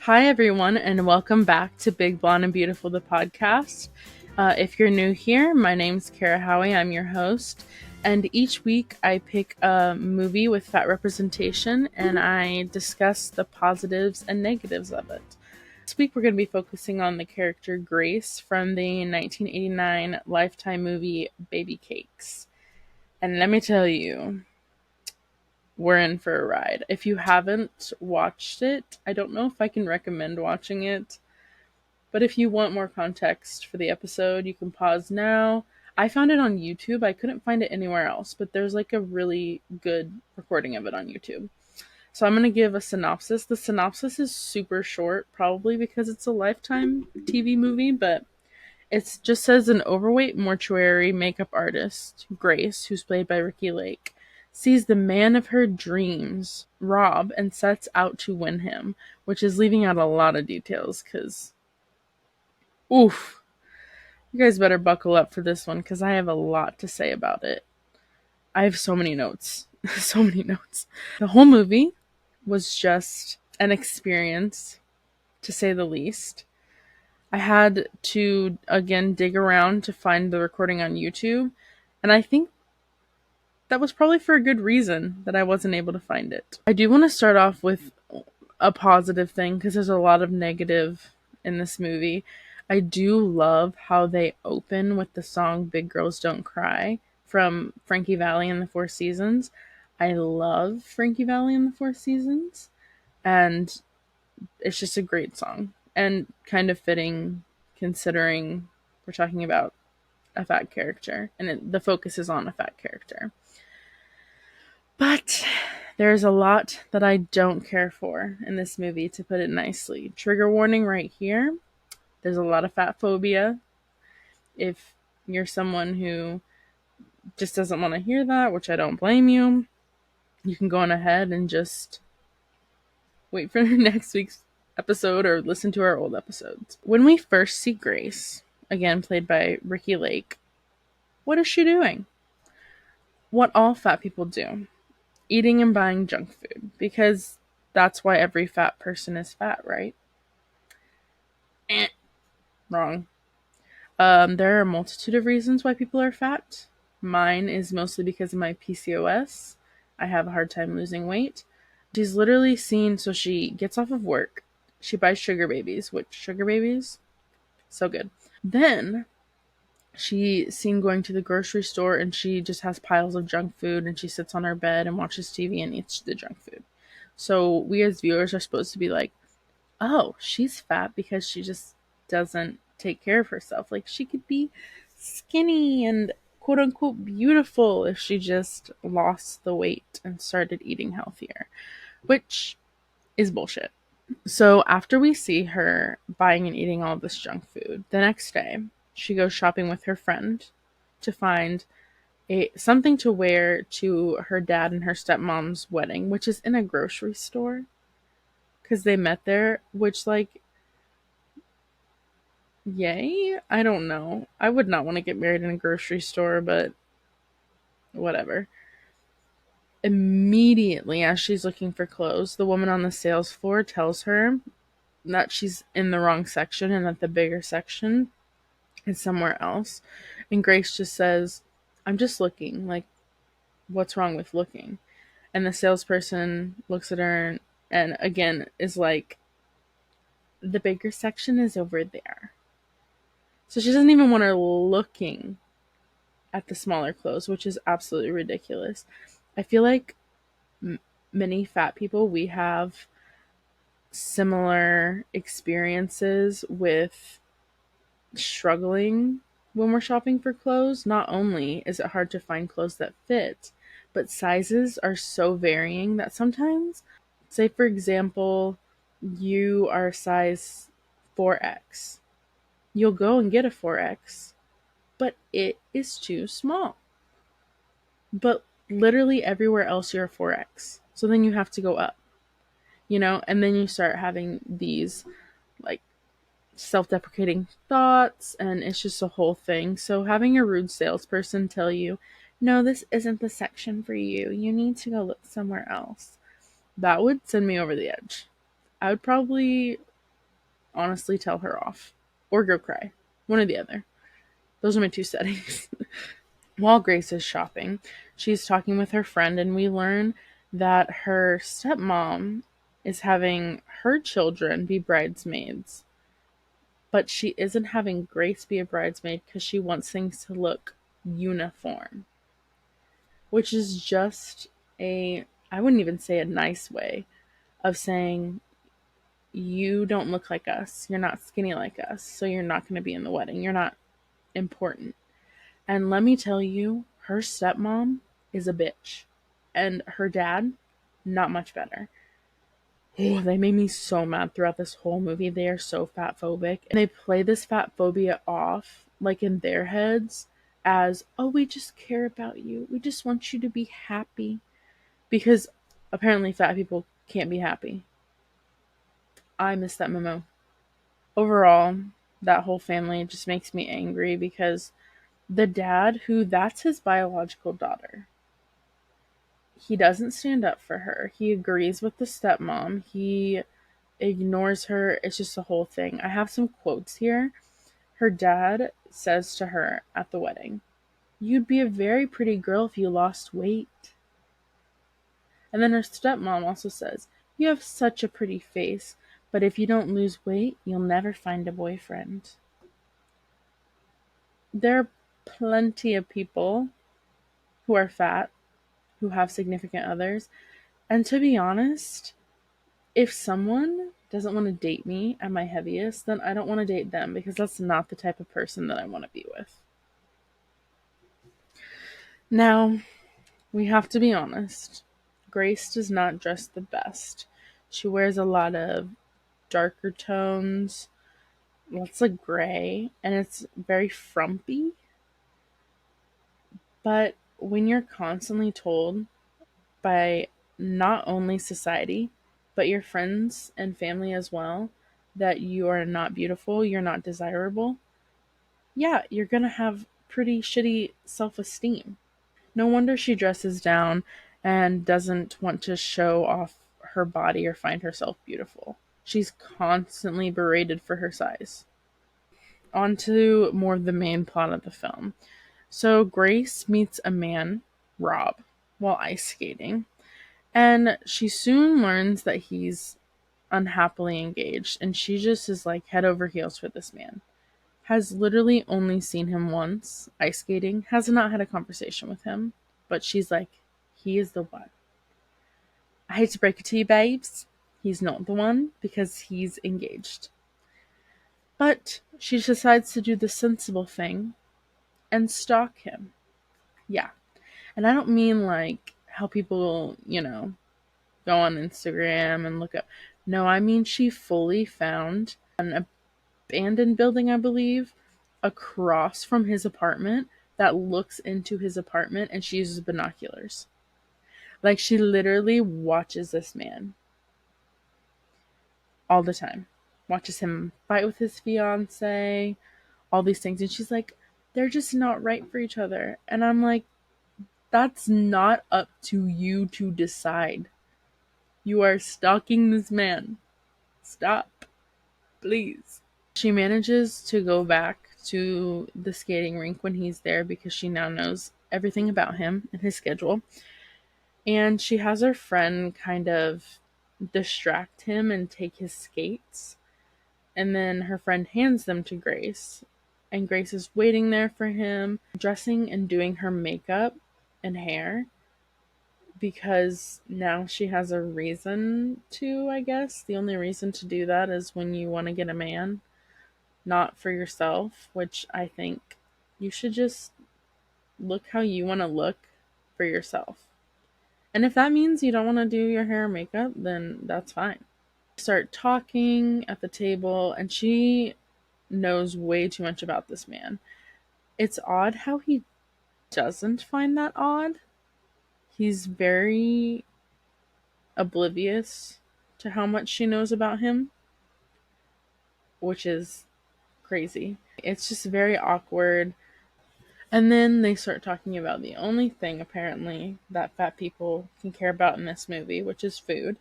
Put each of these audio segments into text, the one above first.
Hi, everyone, and welcome back to Big Blonde and Beautiful, the podcast. If you're new here, my name's Kara Howie. I'm your host. And each week I pick a movie with fat representation and I discuss the positives and negatives of it. This week we're going to be focusing on the character Grace from the 1989 Lifetime movie Baby Cakes. And let me tell you, we're in for a ride. If you haven't watched it, I don't know if I can recommend watching it. But if you want more context for the episode, you can pause now. I found it on YouTube. I couldn't find it anywhere else, but there's like a really good recording of it on YouTube. So I'm going to give a synopsis. The synopsis is super short, probably because it's a Lifetime TV movie, but it just says an overweight mortuary makeup artist, Grace, who's played by Ricky Lake, sees the man of her dreams, Rob, and sets out to win him, which is leaving out a lot of details because, oof, you guys better buckle up for this one because I have a lot to say about it. I have so many notes. So many notes. The whole movie was just an experience, to say the least. I had to, again, dig around to find the recording on YouTube, and I think that was probably for a good reason that I wasn't able to find it. I do want to start off with a positive thing because there's a lot of negative in this movie. I do love how they open with the song Big Girls Don't Cry from Frankie Valli and the Four Seasons. I love Frankie Valli and the Four Seasons, and it's just a great song and kind of fitting considering we're talking about a fat character and the focus is on a fat character. But there's a lot that I don't care for in this movie, to put it nicely. Trigger warning right here. There's a lot of fat phobia. If you're someone who just doesn't want to hear that, which I don't blame you, you can go on ahead and just wait for next week's episode or listen to our old episodes. When we first see Grace, again played by Ricky Lake, what is she doing? What all fat people do: eating and buying junk food, because that's why every fat person is fat, right? Wrong. There are a multitude of reasons why people are fat. Mine is mostly because of my PCOS. I have a hard time losing weight. She's literally seen, so she gets off of work. She buys sugar babies, which sugar babies? So good. Then she's seen going to the grocery store and she just has piles of junk food and she sits on her bed and watches TV and eats the junk food. So we as viewers are supposed to be like, oh, she's fat because she just doesn't take care of herself. Like, she could be skinny and quote unquote beautiful if she just lost the weight and started eating healthier, which is bullshit. So after we see her buying and eating all this junk food, the next day she goes shopping with her friend to find something to wear to her dad and her stepmom's wedding, which is in a grocery store because they met there, which, like, yay? I don't know. I would not want to get married in a grocery store, but whatever. Immediately, as she's looking for clothes, the woman on the sales floor tells her that she's in the wrong section and that the bigger section is somewhere else. And Grace just says, I'm just looking. Like, what's wrong with looking? And the salesperson looks at her and again is like, the bigger section is over there. So she doesn't even want her looking at the smaller clothes, which is absolutely ridiculous. I feel like many fat people, we have similar experiences with struggling when we're shopping for clothes. Not only is it hard to find clothes that fit, but sizes are so varying that sometimes, say for example, you are a size 4X. You'll go and get a 4X, but it is too small. But literally everywhere else you're a 4X. So then you have to go up, and then you start having these like self-deprecating thoughts and it's just a whole thing. So having a rude salesperson tell you, no, this isn't the section for you. You need to go look somewhere else. That would send me over the edge. I would probably honestly tell her off or go cry. One or the other. Those are my two settings. While Grace is shopping, she's talking with her friend, and we learn that her stepmom is having her children be bridesmaids, but she isn't having Grace be a bridesmaid because she wants things to look uniform, which is just I wouldn't even say a nice way of saying, you don't look like us, you're not skinny like us, so you're not going to be in the wedding, you're not important. And let me tell you, her stepmom is a bitch. And her dad, not much better. Oh, they made me so mad throughout this whole movie. They are so fat phobic. And they play this fat phobia off, like in their heads, as, oh, we just care about you. We just want you to be happy. Because apparently fat people can't be happy. I missed that memo. Overall, that whole family just makes me angry because the dad, who that's his biological daughter, he doesn't stand up for her. He agrees with the stepmom. He ignores her. It's just a whole thing. I have some quotes here. Her dad says to her at the wedding, "You'd be a very pretty girl if you lost weight." And then her stepmom also says, "You have such a pretty face, but if you don't lose weight, you'll never find a boyfriend." There are plenty of people who are fat who have significant others. And to be honest, if someone doesn't want to date me at my heaviest, then I don't want to date them because that's not the type of person that I want to be with. Now, we have to be honest. Grace does not dress the best. She wears a lot of darker tones, lots of gray, and it's very frumpy. But when you're constantly told by not only society, but your friends and family as well, that you are not beautiful, you're not desirable, yeah, you're gonna have pretty shitty self esteem. No wonder she dresses down and doesn't want to show off her body or find herself beautiful. She's constantly berated for her size. On to more of the main plot of the film. So Grace meets a man, Rob, while ice skating, and she soon learns that he's unhappily engaged, and she just is like head over heels for this man. Has literally only seen him once ice skating, has not had a conversation with him, but she's like, he is the one. I hate to break it to you, babes. He's not the one because he's engaged. But she decides to do the sensible thing and stalk him. Yeah. And I don't mean like how people, go on Instagram and look up. No, I mean she fully found an abandoned building, I believe, across from his apartment that looks into his apartment, and she uses binoculars. Like, she literally watches this man all the time. Watches him fight with his fiance, all these things. And she's like, they're just not right for each other. And I'm like, that's not up to you to decide. You are stalking this man. Stop. Please. She manages to go back to the skating rink when he's there because she now knows everything about him and his schedule. And she has her friend kind of distract him and take his skates. And then her friend hands them to Grace. And Grace is waiting there for him, dressing and doing her makeup and hair because now she has a reason to, I guess. The only reason to do that is when you want to get a man, not for yourself, which I think you should just look how you want to look for yourself. And if that means you don't want to do your hair or makeup, then that's fine. Start talking at the table, and she knows way too much about this man. It's odd how he doesn't find that odd. He's very oblivious to how much she knows about him, which is crazy. It's just very awkward. And then they start talking about the only thing, apparently, that fat people can care about in this movie, which is food.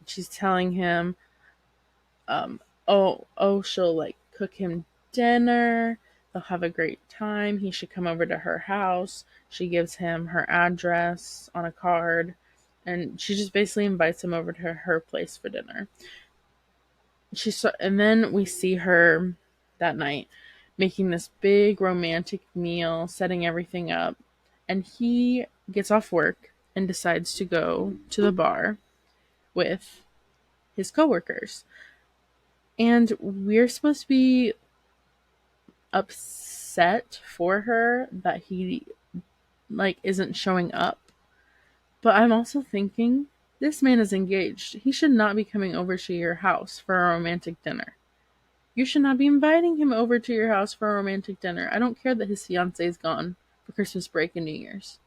She's telling him, she'll like cook him dinner. They'll have a great time. He should come over to her house. She gives him her address on a card, and she just basically invites him over to her place for dinner. And then we see her that night making this big romantic meal, setting everything up, and he gets off work and decides to go to the bar with his coworkers. And we're supposed to be upset for her that he like isn't showing up. But I'm also thinking this man is engaged. He should not be coming over to your house for a romantic dinner. You should not be inviting him over to your house for a romantic dinner. I don't care that his fiance is gone for Christmas break and New Year's.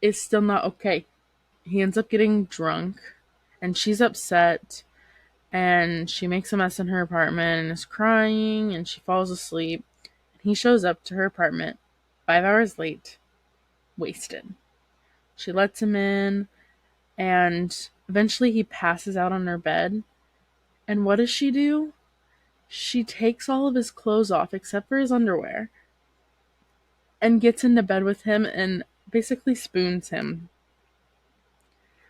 It's still not okay. He ends up getting drunk and she's upset and she makes a mess in her apartment and is crying and she falls asleep. He shows up to her apartment 5 hours late, wasted. She lets him in and eventually he passes out on her bed. And what does she do? She takes all of his clothes off except for his underwear and gets into bed with him and basically spoons him.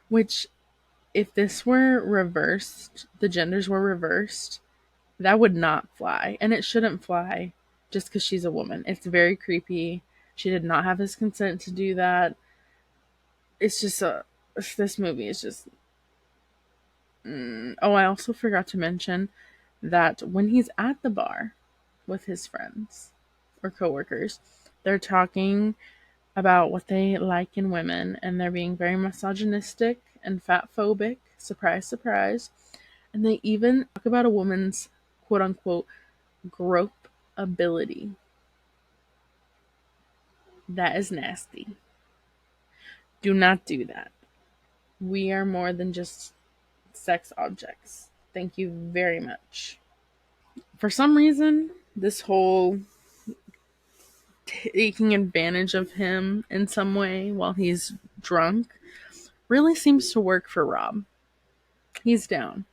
Which, if this were reversed, the genders were reversed, that would not fly. And it shouldn't fly just because she's a woman. It's very creepy. She did not have his consent to do that. It's just this movie is just. Oh, I also forgot to mention that when he's at the bar with his friends or coworkers, they're talking about what they like in women, and they're being very misogynistic and fat phobic. Surprise, surprise. And they even talk about a woman's quote unquote grope ability. That is nasty. Do not do that. We are more than just sex objects. Thank you very much. For some reason, this whole taking advantage of him in some way while he's drunk really seems to work for Rob. He's down.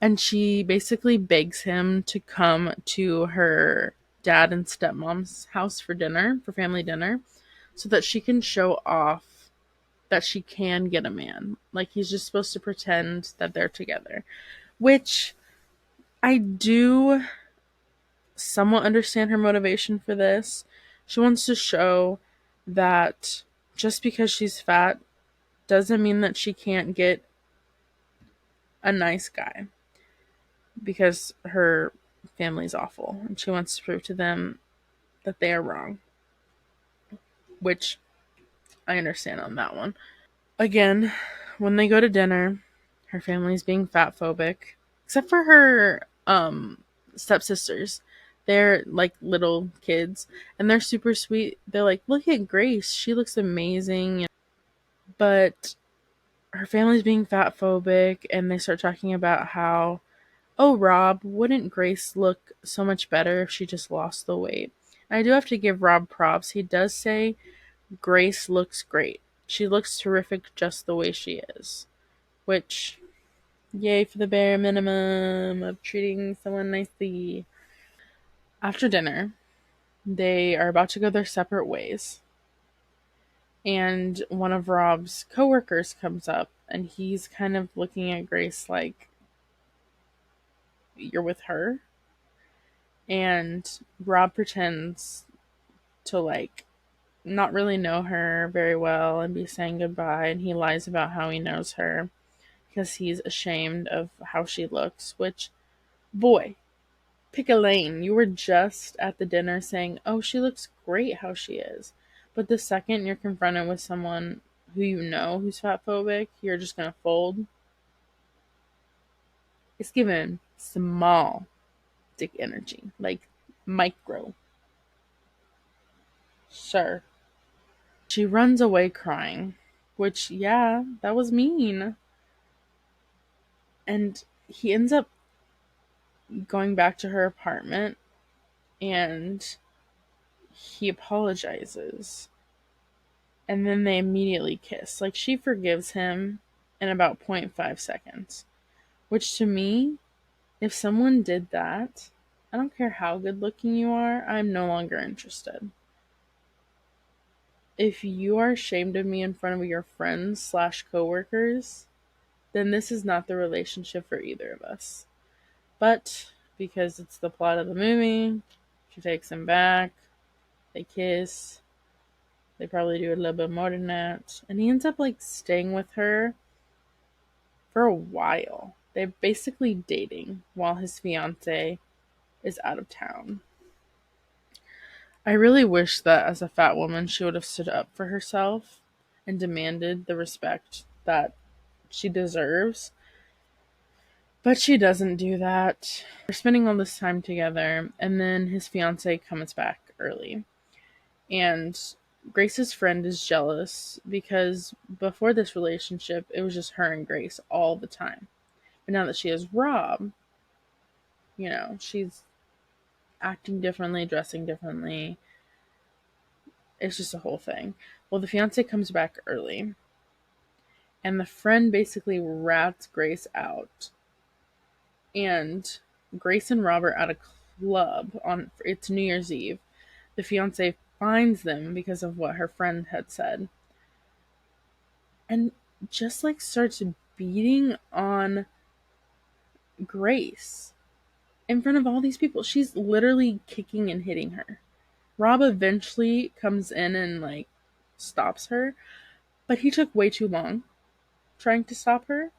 And she basically begs him to come to her dad and stepmom's house for dinner, for family dinner, so that she can show off that she can get a man. Like, he's just supposed to pretend that they're together. Which I do somewhat understand her motivation for this. She wants to show that just because she's fat doesn't mean that she can't get a nice guy, because her family's awful and she wants to prove to them that they are wrong, which I understand on that one. Again, when they go to dinner, her family's being fat phobic, except for her stepsisters. They're like little kids and they're super sweet. They're like, look at Grace, she looks amazing. But her family's being fat phobic and they start talking about how, oh, Rob, wouldn't Grace look so much better if she just lost the weight? And I do have to give Rob props. He does say Grace looks great. She looks terrific just the way she is. Which, yay for the bare minimum of treating someone nicely. After dinner, they are about to go their separate ways. And one of Rob's coworkers comes up and he's kind of looking at Grace like, you're with her? And Rob pretends to like not really know her very well and be saying goodbye, and he lies about how he knows her because he's ashamed of how she looks. Which, boy, pick a lane. You were just at the dinner saying, oh, she looks great how she is, but the second you're confronted with someone who you know who's fat phobic, you're just gonna fold. It's given small dick energy, like micro. Sure. She runs away crying, which, yeah, that was mean. And he ends up going back to her apartment and he apologizes. And then they immediately kiss. Like, she forgives him in about 0.5 seconds, which to me If someone did that, I don't care how good looking you are, I'm no longer interested. If you are ashamed of me in front of your friends slash coworkers, then this is not the relationship for either of us. But because it's the plot of the movie, she takes him back, they kiss, they probably do a little bit more than that, and he ends up like staying with her for a while. They're basically dating while his fiance is out of town. I really wish that as a fat woman she would have stood up for herself and demanded the respect that she deserves. But she doesn't do that. They're spending all this time together, and then his fiance comes back early. And Grace's friend is jealous because before this relationship, it was just her and Grace all the time. But now that she has Rob, she's acting differently, dressing differently. It's just a whole thing. Well, the fiance comes back early, and the friend basically rats Grace out. And Grace and Rob are at a club on it's New Year's Eve. The fiance finds them because of what her friend had said, and just like starts beating on Grace in front of all these people. She's literally kicking and hitting her. Rob eventually comes in and like stops her, but he took way too long trying to stop her.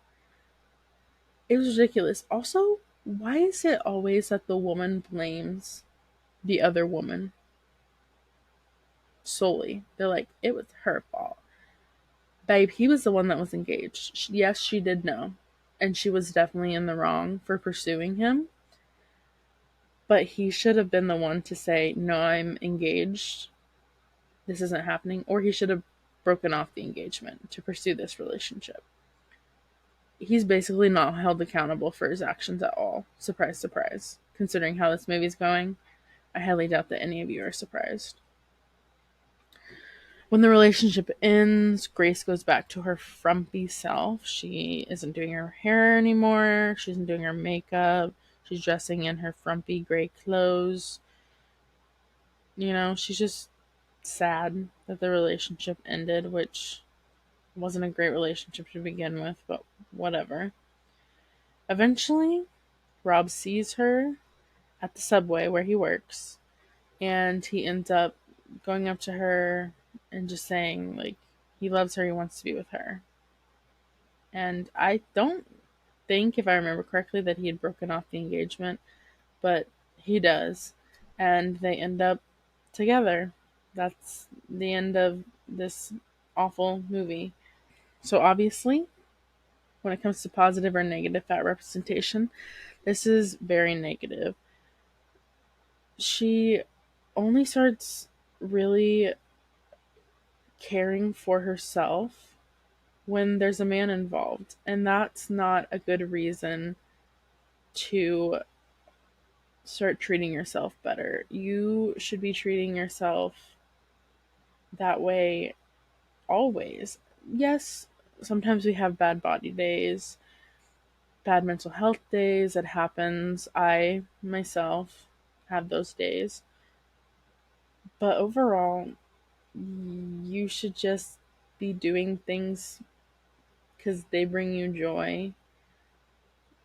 It was ridiculous. Also, why is it always that the woman blames the other woman solely? They're like, it was her fault. Babe, he was the one that was engaged. Yes, she did know. And she was definitely in the wrong for pursuing him. But he should have been the one to say, no, I'm engaged. This isn't happening. Or he should have broken off the engagement to pursue this relationship. He's basically not held accountable for his actions at all. Surprise, surprise. Considering how this movie's going, I highly doubt that any of you are surprised. When the relationship ends, Grace goes back to her frumpy self. She isn't doing her hair anymore. She isn't doing her makeup. She's dressing in her frumpy gray clothes. She's just sad that the relationship ended, which wasn't a great relationship to begin with, but whatever. Eventually, Rob sees her at the subway where he works, and he ends up going up to her and just saying, like, he loves her, he wants to be with her. And I don't think, if I remember correctly, that he had broken off the engagement, but he does. And they end up together. That's the end of this awful movie. So obviously, when it comes to positive or negative fat representation, this is very negative. She only starts really caring for herself when there's a man involved, and that's not a good reason to start treating yourself better. You should be treating yourself that way always. Yes, sometimes we have bad body days, bad mental health days. It happens. I myself have those days. But overall, you should just be doing things because they bring you joy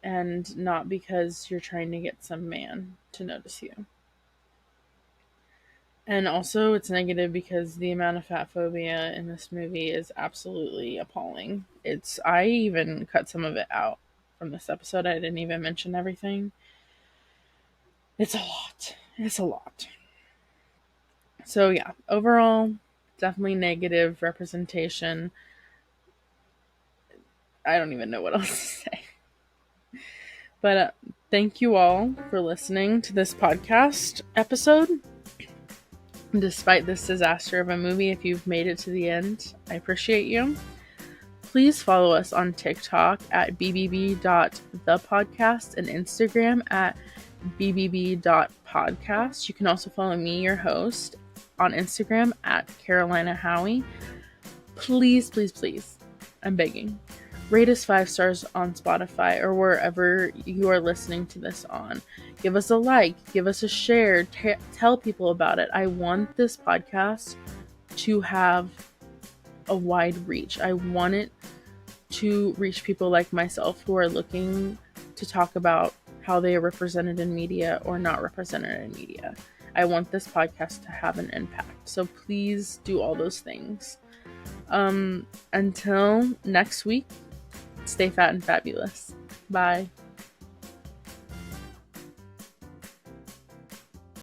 and not because you're trying to get some man to notice you. And also, it's negative because the amount of fat phobia in this movie is absolutely appalling. I even cut some of it out from this episode. I didn't even mention everything. It's a lot. It's a lot. So yeah, overall, definitely negative representation. I don't even know what else to say. But thank you all for listening to this podcast episode. Despite this disaster of a movie, if you've made it to the end, I appreciate you. Please follow us on TikTok at bbb.thepodcast and Instagram at bbb.podcast. You can also follow me, your host, on Instagram at Carolina Howie. Please, please, please, I'm begging. rate us 5 stars on Spotify or wherever you are listening to this on. Give us a like, give us a share, tell people about it. I want this podcast to have a wide reach. I want it to reach people like myself who are looking to talk about how they are represented in media or not represented in media. I want this podcast to have an impact. So please do all those things. Until next week, stay fat and fabulous. Bye.